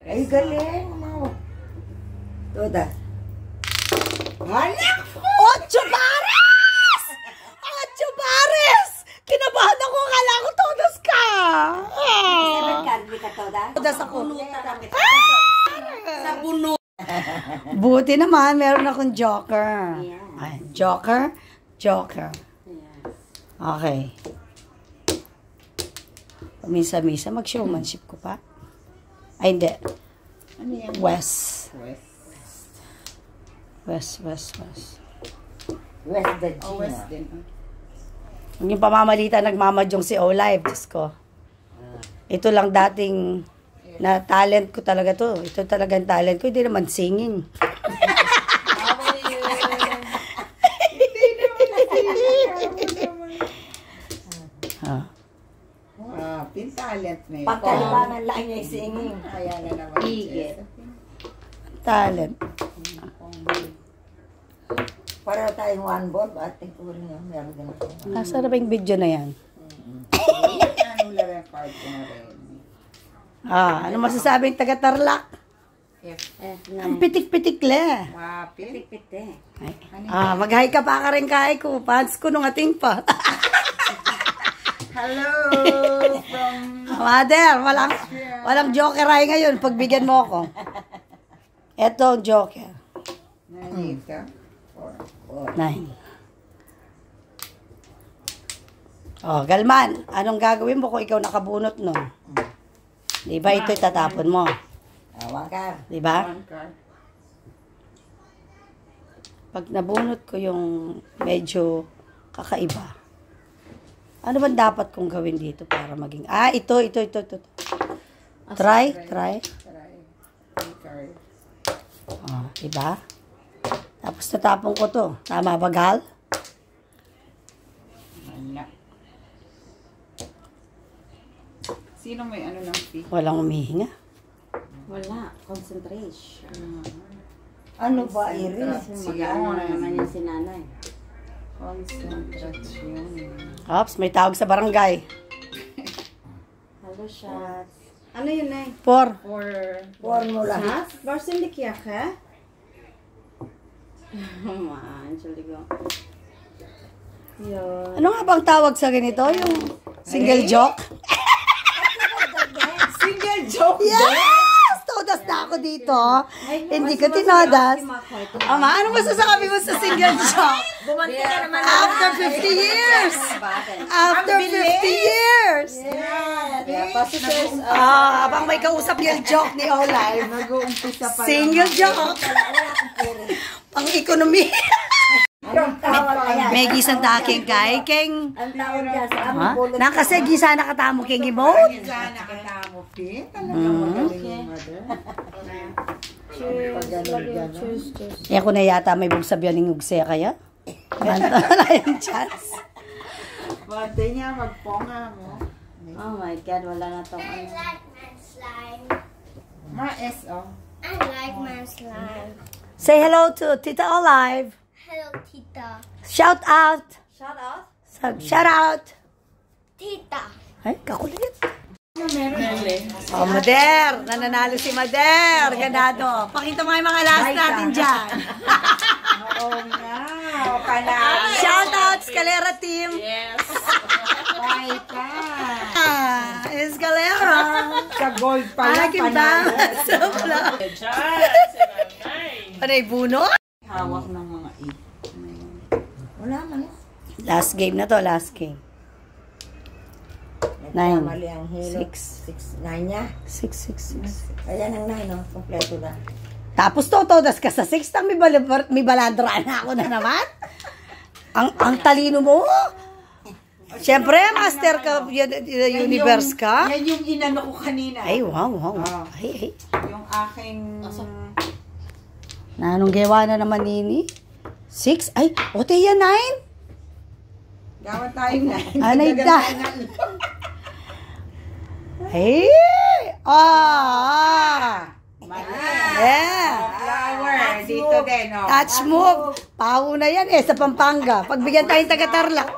Ay, galing mo. Toda. Anak po! 8 pares! 8 pares! Kinabahan ako, akala ko todas ka. Todas ako. Sa bunot. Buti naman, meron akong joker. Ay, joker, joker. Okay. Misa-misa, mag-showmanship ko pa. Ay, hindi. Ano yan? West. West. West, west, west. West the G. Oh, West din. Yung pamamalita, nagmamadyong si Olive. Diyos ko. Ito lang dating na talent ko talaga to. Ito talagang talent ko. Hindi naman singing. Talent na yun. Pagkalibangan lang niya yung singing. Kaya na naman. Higit. Talent. Para tayong one board, ating kurin yung meron din ako. Nasa na ba yung video na yan? Ano lang yung card ko na rin. Ano masasabing taga-Tarlac? Ang pitik-pitik le. Mapit. Piti. Mag-hi ka pa ka rin kay ko. Fans ko nung ating pa. Hello from... Mother, walang joker ay ngayon. Pagbigyan mo ako. Eto ang joker. Nandito. 9. Oh, Galman, anong gagawin mo kung ikaw nakabunot nun? Di ba ito itatapon mo? Wakar. Di ba? One card. Pag nabunot ko yung medyo kakaiba, ano ba dapat kong gawin dito para maging... ito. Try. Try. One card. Oh, diba? Tapos natapon ko to. Tama ba, Gal? Wala. Sino may ano ng fee? Walang umihinga. Wala. Concentration. Ano ba, Iris? Mag-ano naman yung sinanay. Concentration. Ops, may tawag sa barangay. Hello, shots. Ano yun, Nay? 4. Formula. Shots? Barsin di kaya ka? Man, chuli ko. Yun. Ano nga bang tawag sa ganito? Yung single joke? Single joke. Yes! Todas na ako dito. Hindi ko tinodas. Ama, ano masasabi mo sa single joke? Bumanti ka naman. After 50 years! After 50 years! Pasitors. Abang may kausap yung joke ni Olive. Nag-uumpisa pa lang. Single joke. Pang-economy. Anong tawag kaya? May gisang taking kay King. Ang tawag dyan sa Ha? aming bullet. Na kasi gisa nakatamo King Ibon. Sana nakatamo, Pin. Talagang magaling yung mother. Cheers. Ako na yata may bugsabihan ng ugse kaya. Mantala yung chance. Bate niya, magponga mo. Oh my God, wala na tong I ano. like my slime. Ma-S, oh. I like my slime. Say hello to Tita Olive. Hello, Tita. Shout out. Shout out. Shout out. Tita. Ay, kakulit. Oh, Mader. Nananalo si Mader. Ganado. Pakita mo yung mga last natin dyan. Oo nga. O, panalo. Shout out, Scalera team. Bye ka. Escalera. Sa gold pa lang, Akin ba? panalo. Panay bunot? Hawak ng mga ip. Wala man. Last game na to, last game. 9. Mali ang hilo. 6. 9 niya. 6. Ayan ang 9, no? Kompleto na. Tapos todas ka sa 6, may baladra na ako na naman. Ang talino mo. Siyempre, master ka, universe ka. Yan yung inano ko kanina. Ay, wow. Ay. Yung aking... Nanong gawa na naman nini? 6? Ay, ote yan 9? Gawa tayong 9. Anay da. Ay! Yeah! Flower. Dito din, oh. Touch move. Pao na yan sa Pampanga. Pagbigyan tayong taga-Tarlac.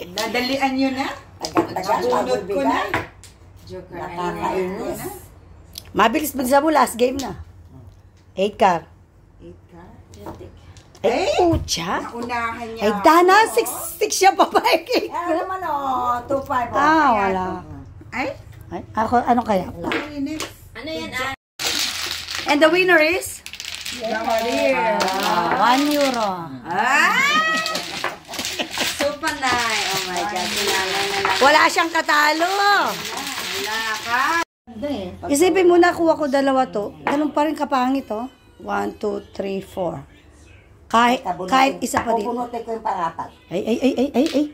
Dadalian nyo na. Nakabunod ko na. Joker. Nakakainis. Mabilis-bilis mo, last game na. 8 car. 8 ka? Ay, pucha. Unahan niya. Ay, Dana, 6 siya papayag. Ano naman oh, 2-5. Ah, wala. Ay, Ay, ako, ano kaya? linis. Ano yan, ah? And the winner is? Jamarir. 1 euro. Super nice. Oh my God. Sinalay na lang. Wala siyang katalo. Wala ka. Isipin mo na, kuha ko dalawa to. Ganun pa rin kapangit, oh. 1, 2, 3, 4. Kahit isa pa dito. Pupunutin ko yung pangapat. Ay.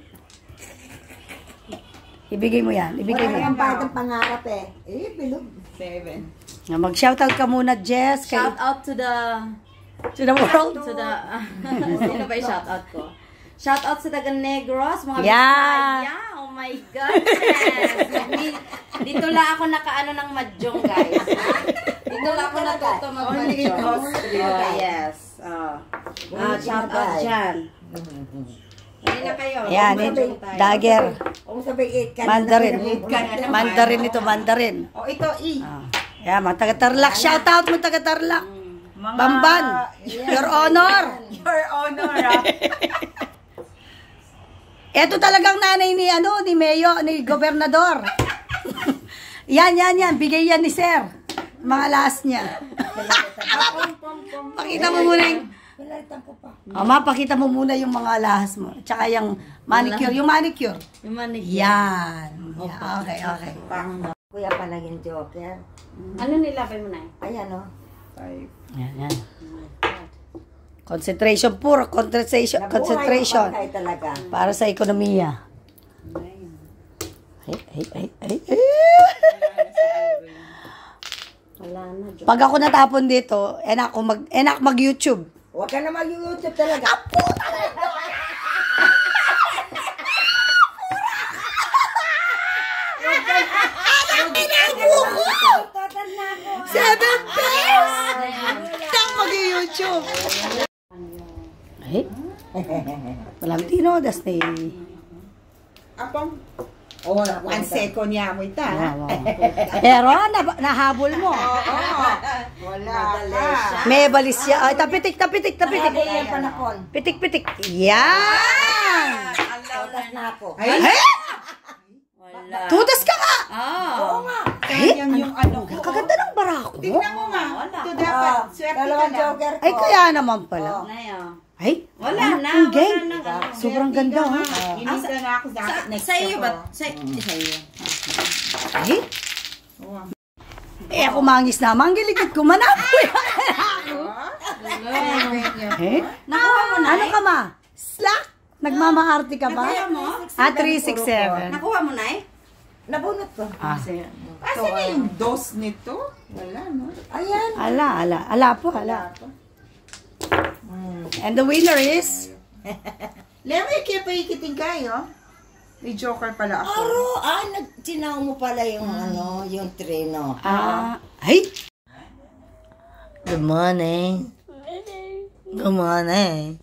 Ibigay mo yan. Ibigay mo Wala yan. kang bayad ng pangarap eh. Bilog. 7. Mag-shoutout ka muna, Jess. Kay, Shout out to the... to the world. To the... Sino ba yung shout out ko? Shout out sa Dagan Negros, mga Yeah. Bisaya. Oh my goodness. Dito lang ako nakaano ng madyong, guys. Dito lang ako natuto mag-madyong. Oh, yes. Shout out dyan. Hindi na kayo. Yan, dagger. Kung sabi 8 ka. Mandarin. Mandarin ito, Mandarin. O, ito, E. Yan, mga taga-Tarlac. Shoutout mo, taga-Tarlac. Bamban. Your Honor. Your Honor, ah. Ito talagang nanay ni, ni Mayo, ni Gobernador. yan. Bigay yan ni Sir. Mga last niya. Pakita mo muna yung... Pinalitan ko pa. Ama, pakita mo muna yung mga lahas mo. Tsaka yung manicure. Yung manicure. Yung manig. Yan. Okay. Kuya pa naging joker. Ano nilabay mo na eh? Ayan oh. 5. Yan. Concentration, puro concentration. Nabuhay talaga. Para sa ekonomiya. Ay. Wala na, Diyos. Pag ako natapon dito, enak mag-YouTube. Huwag ka na mag-YouTube talaga. Seven pairs! Tang mag-YouTube. Ay. Walang tinodas na Apong, 1 second niya mo ita. Pero nahabol mo. Wala ka. May balis siya. Ay, tapitik. Ayan panakon. Pitik. Yan! Totas na ako. Ay, Wala. Tudas ka nga! Oo nga. sayang yung ano ko. Kaganda ng barako mo. Tingnan mo nga. Ito dapat. Swerte ka Dalawang lang. joker ko. Ay, kaya naman pala. Na yun. Ay, Wala na. ang gay. Wala na. Sobrang ganda, ha? Inita na ako dapat next Sa iyo ako. ba? Sa iyo. Ay, ako mangis na. Manggiligid ko. Manako yan. Eh? Nakuha mo na Ano ka ma? Slack? Nagmamaarte ka ba? Nakuha mo? 367. Nakuha mo na eh? Nabunot ko. Asan na yung dose nito? Wala, no? Ayan. Ala po. And the winner is? Lemay, kaya pa ikiting kayo. May joker pala ako. Sinaw mo pala yung yung treno. Ay! Good morning. Good morning.